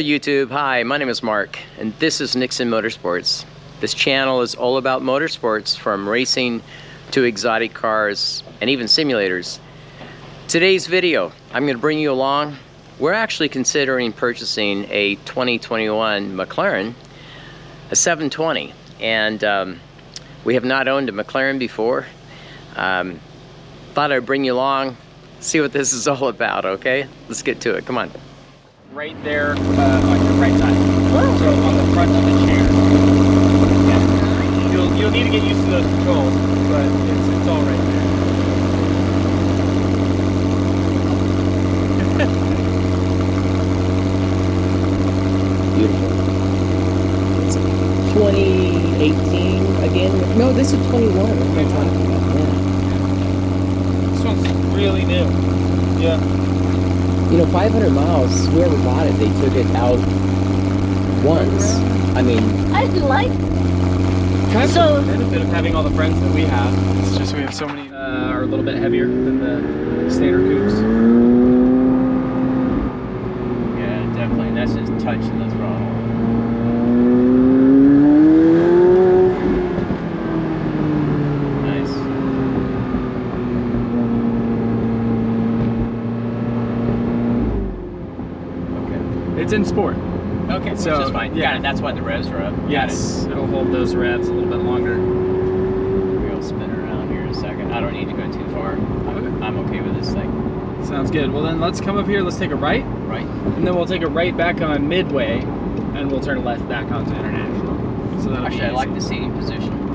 YouTube, hi, my name is Mark, and this is Nixon Motorsports. This channel is all about motorsports, from racing to exotic cars and even simulators. Today's video, I'm going to bring you along. We're actually considering purchasing a 2021 McLaren, a 720, and we have not owned a McLaren before. Thought I'd bring you along, see what this is all about, okay? Let's get to it, come on. Right there on your right side. So on the front of the chair. Yeah. You'll need to get used to those controls, but it's all right there. Beautiful. It's 2018 again? No, this is 21. This one's really new. Yeah. You know, 500 miles, whoever bought it, they took it out once. I mean... I like Kind of the benefit of having all the friends that we have. It's just we have so many are a little bit heavier than the standard coupes. Yeah, definitely. That's just touching the throttle. Nice. Okay. It's in sport. Okay, so which is fine. yeah, Got it. That's why the revs are up. Yes, it'll hold those revs a little bit longer. We'll spin around here in a second. I don't need to go too far. I'm okay with this thing. Sounds good. Well then, let's come up here. Let's take a right. Right. And then we'll take a right back on Midway, and we'll turn left back onto International. So that'll Actually, I like the seating position.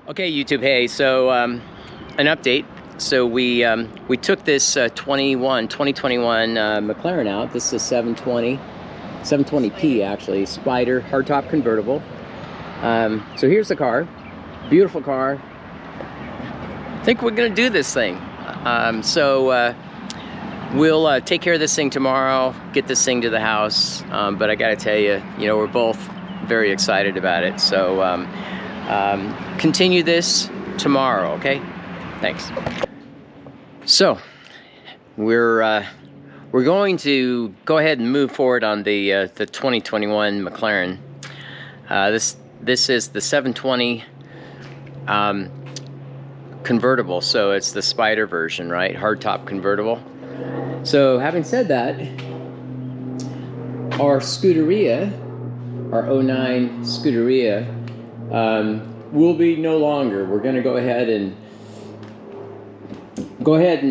Okay, YouTube, hey, so an update. So we took this 2021 McLaren out. This is a 720P actually, Spider, hardtop convertible. So here's the car, beautiful car. I think we're gonna do this thing. We'll take care of this thing tomorrow, get this thing to the house, but I gotta tell you, we're both very excited about it. So continue this tomorrow, okay? Thanks. So we're going to go ahead and move forward on the 2021 McLaren. This is the 720 convertible, so it's the Spider version, right? Hardtop convertible. So having said that, our Scuderia, our 09 Scuderia, will be no longer. We're going to go ahead and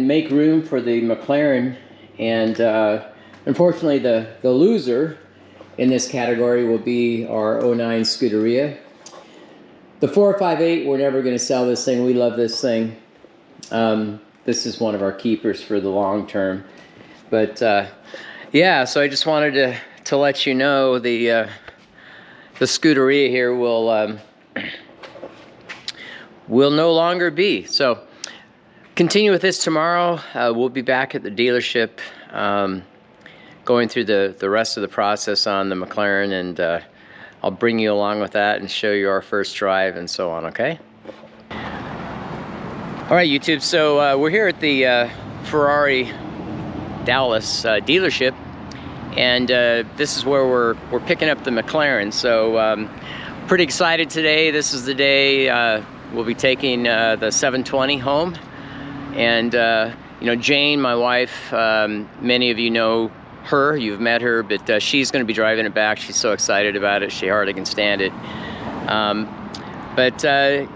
make room for the McLaren, and unfortunately the loser in this category will be our 09 Scuderia. The 458, we're never going to sell this thing. We love this thing. This is one of our keepers for the long term. But yeah, so I just wanted to let you know the Scuderia here will no longer be. So continue with this tomorrow. We'll be back at the dealership going through the rest of the process on the McLaren, and I'll bring you along with that and show you our first drive and so on, okay? All right, YouTube, so we're here at the Ferrari Dallas dealership, and this is where we're picking up the McLaren. So pretty excited today. This is the day we'll be taking the 720 home. And Jane, my wife, many of you know her, you've met her, but she's going to be driving it back. She's so excited about it, she hardly can stand it.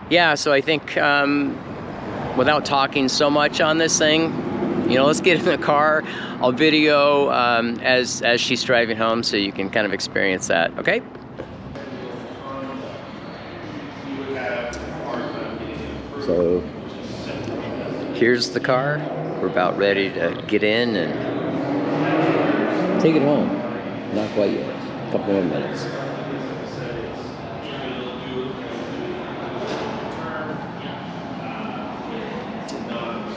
Yeah, so I think without talking so much on this thing, let's get in the car. I'll video as she's driving home, so you can kind of experience that, okay? So here's the car. We're about ready to get in and take it home. Not quite yet. A couple more minutes.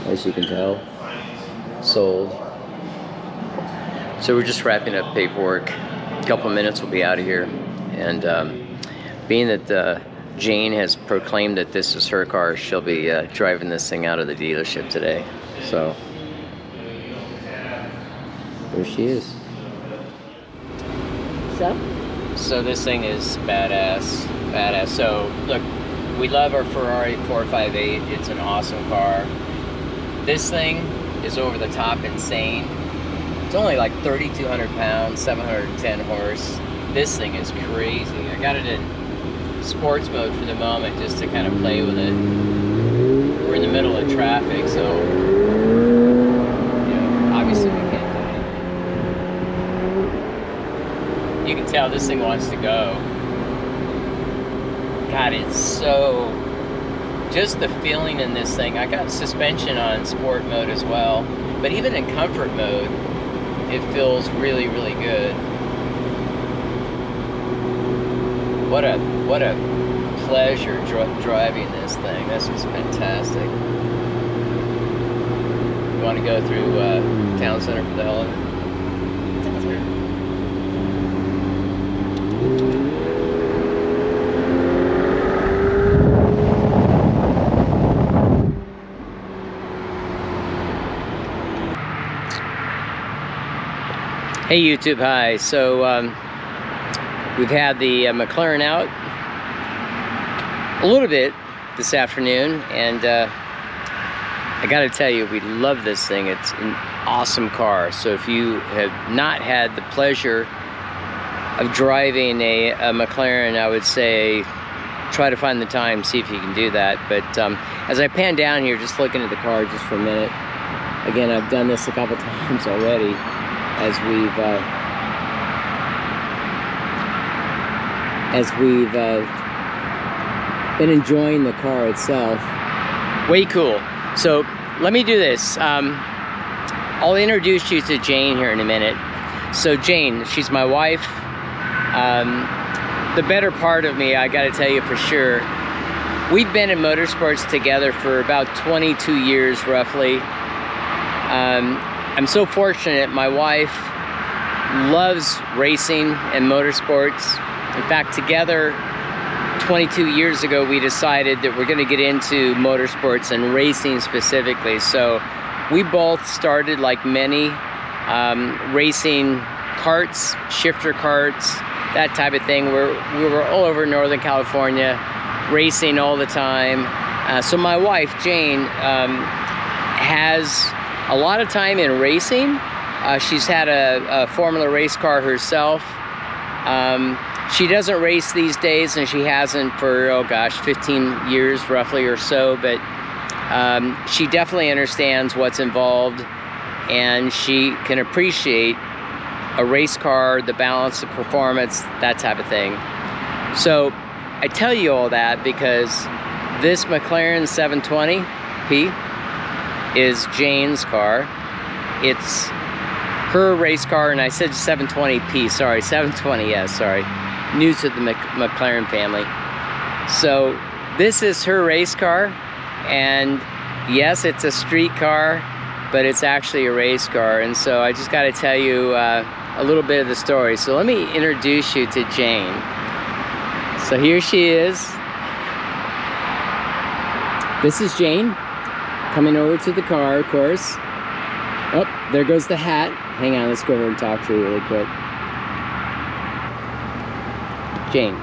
As you can tell, sold. So we're just wrapping up paperwork. A couple of minutes we'll be out of here. And being that Jane has proclaimed that this is her car, she'll be driving this thing out of the dealership today. So there she is. So this thing is badass. So look, we love our Ferrari 458. It's an awesome car. This thing is over the top insane. It's only like 3,200 pounds, 710 horse. This thing is crazy. I got it in sports mode for the moment just to kind of play with it. We're in the middle of traffic, so you know, obviously we can't do anything. You can tell this thing wants to go. God, it's so, just the feeling in this thing. I got suspension on sport mode as well, but even in comfort mode, it feels really, really good. What a pleasure driving this thing. This is fantastic. You want to go through town center for the hell of it? Hey YouTube, hi. So we've had the McLaren out a little bit this afternoon, and I gotta tell you, we love this thing. It's an awesome car. So if you have not had the pleasure of driving a McLaren, I would say try to find the time, see if you can do that. But as I pan down here, just looking at the car just for a minute, again, I've done this a couple times already as we've been enjoying the car itself. Way cool. So let me do this. I'll introduce you to Jane here in a minute. So Jane, she's my wife. The better part of me, I gotta tell you for sure, we've been in motorsports together for about 22 years roughly. I'm so fortunate. My wife loves racing and motorsports. In fact, together 22 years ago, we decided that we're going to get into motorsports and racing specifically. So we both started, like many, racing karts, shifter karts, that type of thing. We were all over Northern California, racing all the time. So my wife, Jane, has a lot of time in racing. She's had a Formula race car herself. She doesn't race these days, and she hasn't for, oh gosh, 15 years roughly or so, but she definitely understands what's involved, and she can appreciate a race car, the balance, the performance, that type of thing. So I tell you all that because this McLaren 720P is Jane's car. It's her race car, and I said 720P, sorry, 720S, sorry. New to the McLaren family. So this is her race car, and yes, it's a street car, but it's actually a race car. And so I just got to tell you a little bit of the story. So let me introduce you to Jane. So here she is. This is Jane coming over to the car, of course. Oh, there goes the hat. Hang on, let's go over and talk to her really quick. Jane,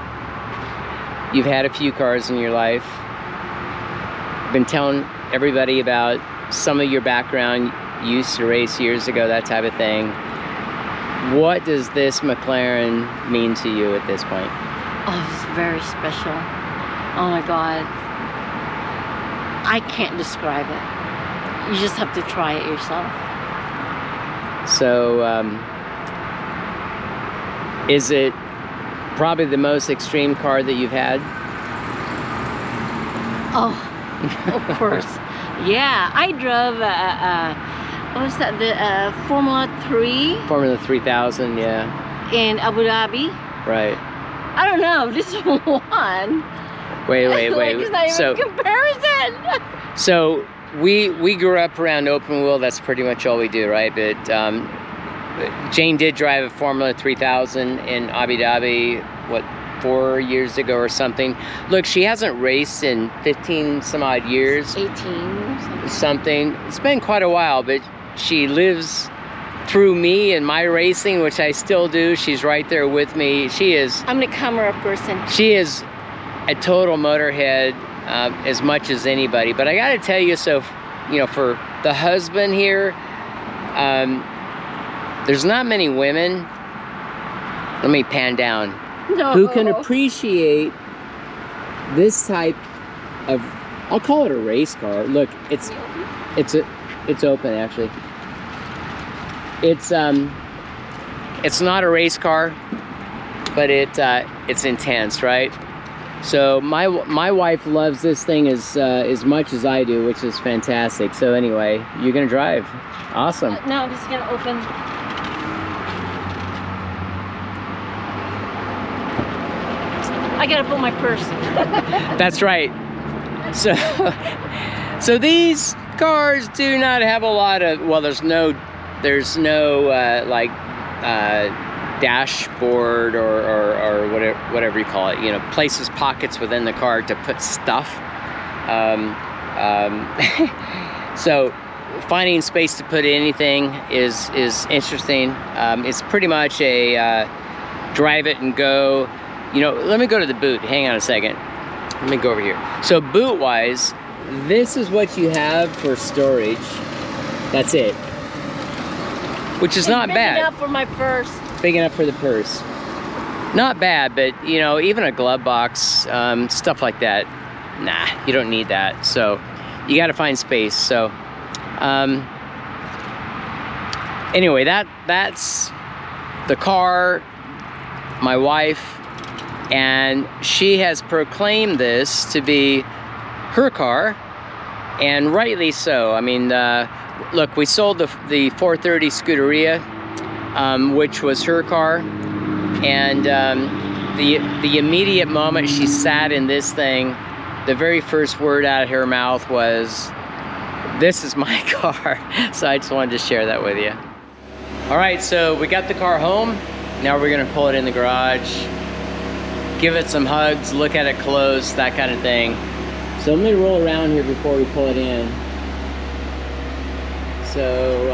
you've had a few cars in your life. I've been telling everybody about some of your background. You used to race years ago, that type of thing. What does this McLaren mean to you at this point? Oh, it's very special. Oh my God. I can't describe it. You just have to try it yourself. So, is it probably the most extreme car that you've had? Oh, of course. Yeah, I drove, what was that, the Formula 3? Formula 3000, yeah. In Abu Dhabi. Right. I don't know, this one. Wait. Like, it's not even comparison. So we grew up around open wheel. That's pretty much all we do, right? But Jane did drive a Formula 3000 in Abu Dhabi, what, 4 years ago or something. Look, she hasn't raced in 15 some odd years. 18 or something. It's been quite a while, but she lives through me and my racing, which I still do. She's right there with me. She is... I'm a camera person. She is a total motorhead, as much as anybody. But I gotta tell you, so, you know, for the husband here, there's not many women, let me pan down, No. who can appreciate this type of, I'll call it a race car. Look, it's open actually. It's not a race car, but it's intense, right? So my wife loves this thing as much as I do, which is fantastic. So anyway, you're gonna drive. Awesome. Now I'm just gonna open. I gotta put my purse. That's right. So these cars do not have a lot of, well, there's no like dashboard or whatever you call it, you know, places, pockets within the car to put stuff. So finding space to put anything is interesting. It's pretty much a drive it and go. You know, let me go to the boot. Hang on a second. Let me go over here. So boot wise, this is what you have for storage. That's it. Which is not bad. Big enough for my purse. Big enough for the purse. Not bad, but you know, even a glove box, stuff like that, nah, you don't need that. So you got to find space. So anyway, that's the car, my wife, and she has proclaimed this to be her car, and rightly so. I mean, look, we sold the 430 Scuderia, which was her car, and the immediate moment she sat in this thing, the very first word out of her mouth was, "This is my car." So I just wanted to share that with you. All right, so we got the car home. Now we're gonna pull it in the garage, give it some hugs, look at it close, that kind of thing. So let me roll around here before we pull it in. So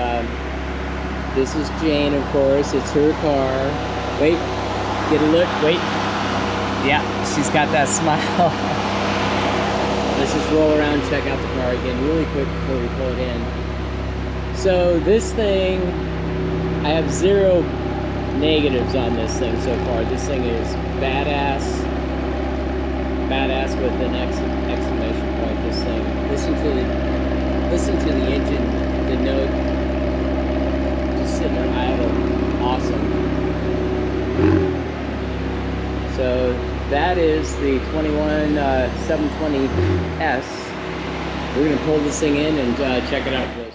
this is Jane, of course. It's her car. Wait, get a look. Wait. Yeah, she's got that smile. Let's just roll around, check out the car again really quick before we pull it in. So this thing, I have 0 negatives on this thing so far. This thing is badass. Badass with an exclamation point. This thing. Listen to the engine, the note. Just sitting there idle. Awesome. So that is the 720S. We're gonna pull this thing in and check it out close.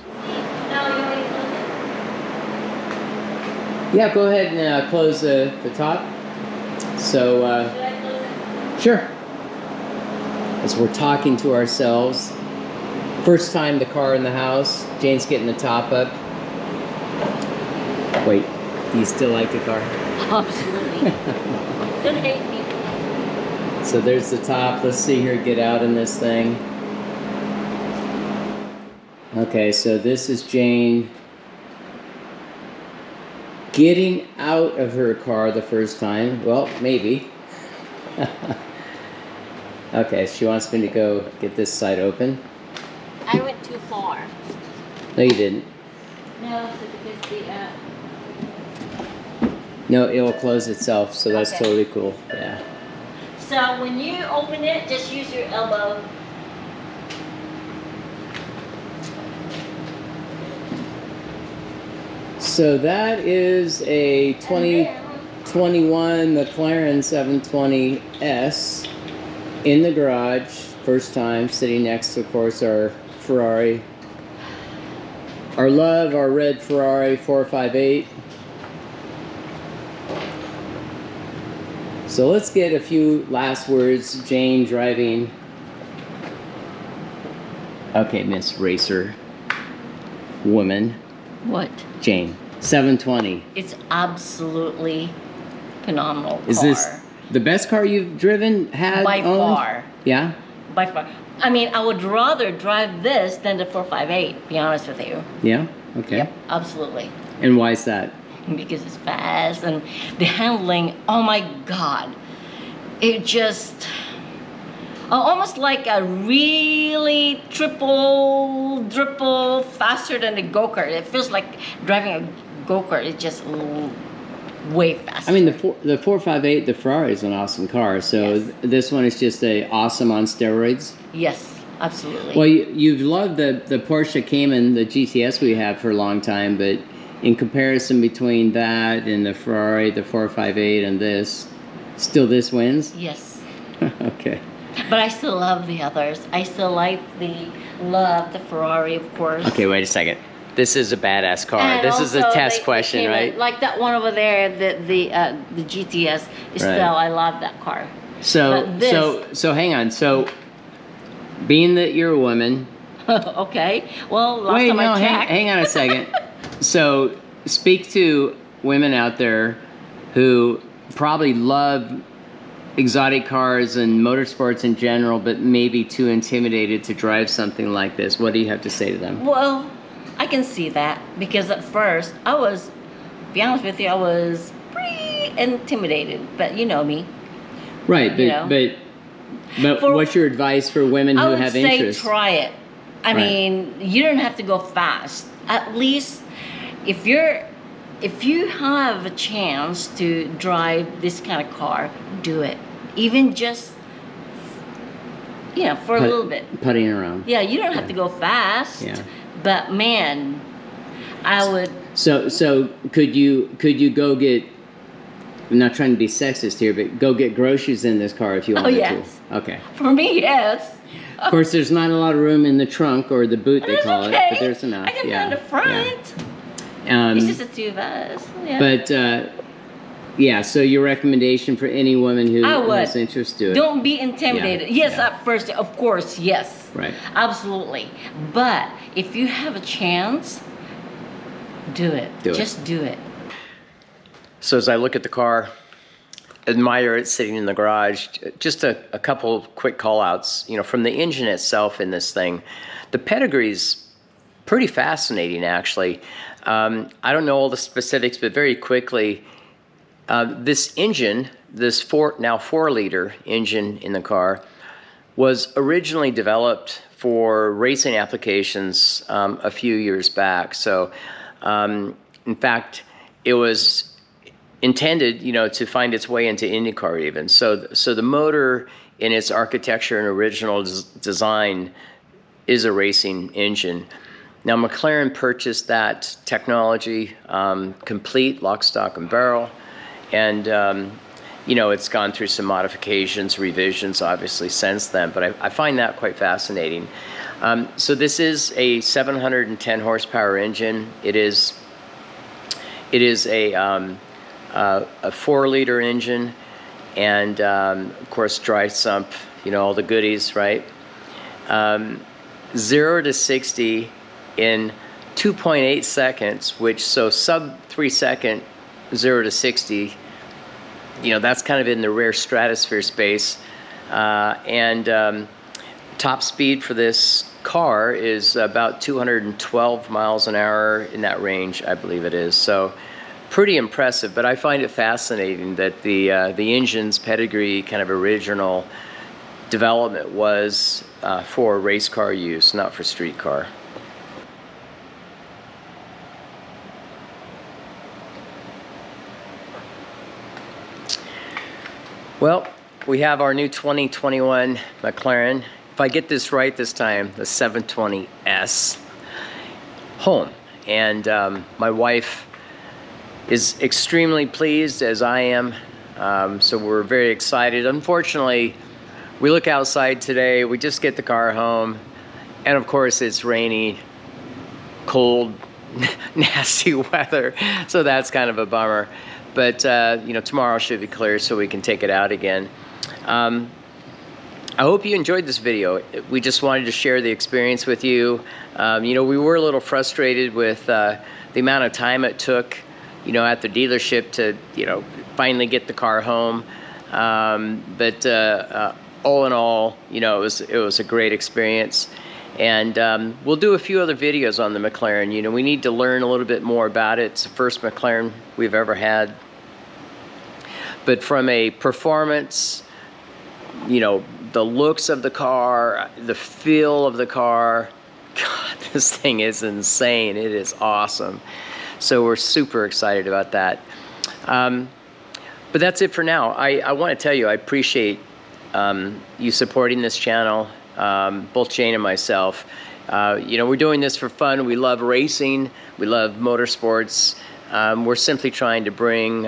Yeah, go ahead and close the top. So, Should I close it? sure. As we're talking to ourselves. First time the car in the house. Jane's getting the top up. Wait, do you still like the car? Absolutely. Don't hate me. So there's the top. Let's see her get out in this thing. Okay, so this is Jane getting out of her car the first time. Well, maybe. Okay, she wants me to go get this side open. I went too far. No, you didn't. No, so because the No, it will close itself, so that's Okay. totally cool. Yeah. So when you open it, just use your elbow. So that is a 2021 McLaren 720S in the garage. First time, sitting next to, of course, our Ferrari. Our love, our red Ferrari 458. So let's get a few last words. Jane driving. Okay, Miss Racer Woman. What? Jane. 720. It's absolutely phenomenal Is car. this the best car you've driven, had, by owned? far? Yeah? By far. I mean, I would rather drive this than the 458, be honest with you. Yeah? Okay. Yep, absolutely. And why is that? Because it's fast and the handling, oh my God. It just, almost like a really triple faster than the go-kart. It feels like driving a go-kart. It's just way faster. I mean, the 458, the Ferrari is an awesome car. So Yes. this one is just a awesome on steroids. Yes, absolutely. Well, you've loved the Porsche Cayman, the GTS we had for a long time, but in comparison between that and the Ferrari, the 458, and this, still this wins? Yes. Okay. But I still love the others. I still love the Ferrari, of course. Okay, wait a second. This is a badass car. And this is a also test the question, Cayman, right? Like that one over there, the GTS. Still, I love that car. So, But this- so hang on. So, being that you're a woman, Okay. Well, last wait, time no, I checked. hang on a second. So, speak to women out there who probably love exotic cars and motorsports in general, but maybe too intimidated to drive something like this. What do you have to say to them? Well, I can see that because at first I was, to be honest with you, I was pretty intimidated. But you know me. Right, but You know? but For- what's your advice for women I who would have say interest? try it. I Right. mean, you don't have to go fast. At least if you have a chance to drive this kind of car, do it. Even just for a little bit. Putting around. Yeah, you don't have to go fast. Yeah. But man, I would. So could you go get? I'm not trying to be sexist here, but go get groceries in this car if you wanted yes. to. Okay. For me, yes. Of course, there's not a lot of room in the trunk or the boot, they That's call okay. it, but there's enough. I can go in the front. Yeah. It's just the two of us. Yeah. But yeah. So your recommendation for any woman who I would. has interest, do it. Don't be intimidated. Yes, Yeah. at first, of course, yes. Right. Absolutely. But if you have a chance, do it. Do it. Just do it. So as I look at the car, admire it sitting in the garage, just a couple quick call outs, from the engine itself in this thing. The pedigree's pretty fascinating, actually. I don't know all the specifics, but very quickly, this engine, this 4-liter engine in the car, was originally developed for racing applications a few years back. So, in fact, it was intended, to find its way into IndyCar even. So the motor in its architecture and original design is a racing engine. Now McLaren purchased that technology, complete, lock, stock, and barrel, and it's gone through some modifications, revisions, obviously since then. But I find that quite fascinating. So this is a 710 horsepower engine. It is a 4-liter engine, and of course dry sump, all the goodies, right? 0 to 60 in 2.8 seconds, sub 3 second 0 to 60, that's kind of in the rare stratosphere space. And top speed for this car is about 212 miles an hour, in that range, I believe it is. So pretty impressive, but I find it fascinating that the engine's pedigree, kind of original development, was for race car use, not for street car. Well, we have our new 2021 McLaren, if I get this right this time, the 720S, home. And my wife is extremely pleased, as I am, so we're very excited. Unfortunately, we look outside today, we just get the car home, and of course it's rainy, cold, nasty weather, so that's kind of a bummer. But tomorrow should be clear, so we can take it out again. I hope you enjoyed this video. We just wanted to share the experience with you. You know, we were a little frustrated with the amount of time it took, you know, at the dealership to, you know, finally get the car home. But all in all, you know, it was a great experience. And we'll do a few other videos on the McLaren. You know, we need to learn a little bit more about it. It's the first McLaren we've ever had. But from a performance, you know, the looks of the car, the feel of the car, God, this thing is insane. It is awesome. So we're super excited about that. But that's it for now. I want to tell you, I appreciate you supporting this channel, both Jane and myself. You know, we're doing this for fun. We love racing. We love motorsports. We're simply trying to bring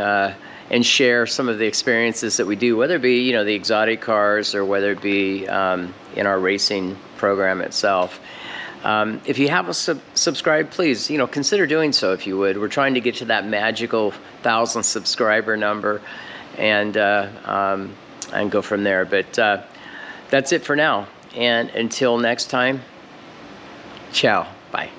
and share some of the experiences that we do, whether it be, you know, the exotic cars or whether it be in our racing program itself. If you haven't subscribed, please, you know, consider doing so if you would. We're trying to get to that magical 1,000 subscriber number and go from there. But that's it for now. And until next time, ciao. Bye.